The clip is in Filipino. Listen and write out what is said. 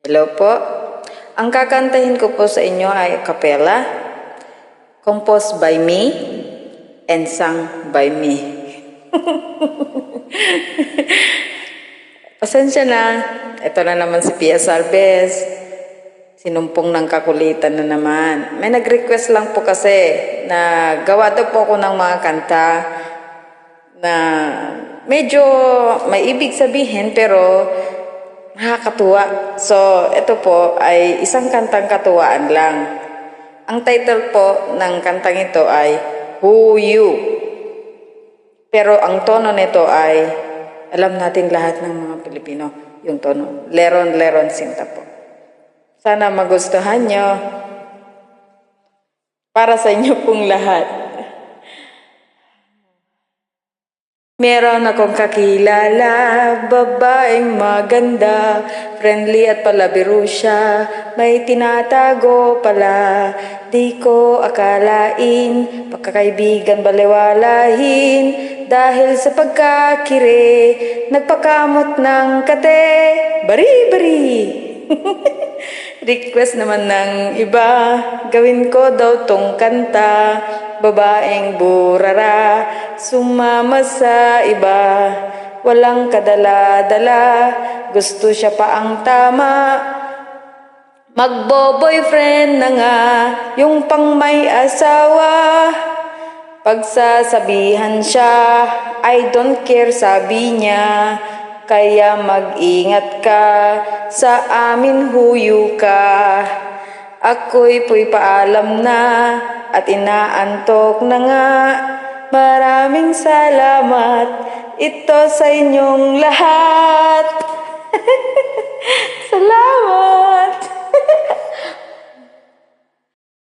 Hello po. Ang kakantahin ko po sa inyo ay a cappella, composed by me and sung by me. Pasensya na, ito na naman si Pia Salves. Sinumpong ng kakulitan na naman. May nag-request lang po kasi na gawa daw po ako ng mga kanta na medyo may ibig sabihin pero nakakatuwa. So, ito po ay isang kantang katuwaan lang. Ang title po ng kantang ito ay Who You. Pero ang tono nito ay, alam natin lahat ng mga Pilipino, yung tono. Leron, leron, sinta po. Sana magustuhan nyo. Para sa inyo pong lahat. Meron akong kakilala, babaeng maganda, friendly at palabiro siya, may tinatago pala, di ko akalain, pagkakaibigan baliwalahin, dahil sa pagkakire, nagpakamot ng kate, bari-bari. Request naman ng iba, gawin ko daw tong kanta, babaeng burara, sumama sa iba, walang kadala-dala, gusto siya pa ang tama, magbo-boyfriend na nga, yung pang may asawa, pagsasabihan siya, I don't care sabi niya, kaya mag-ingat ka, sa amin huyo ka. Ako'y paalam na, at inaantok na nga. Maraming salamat, ito sa inyong lahat.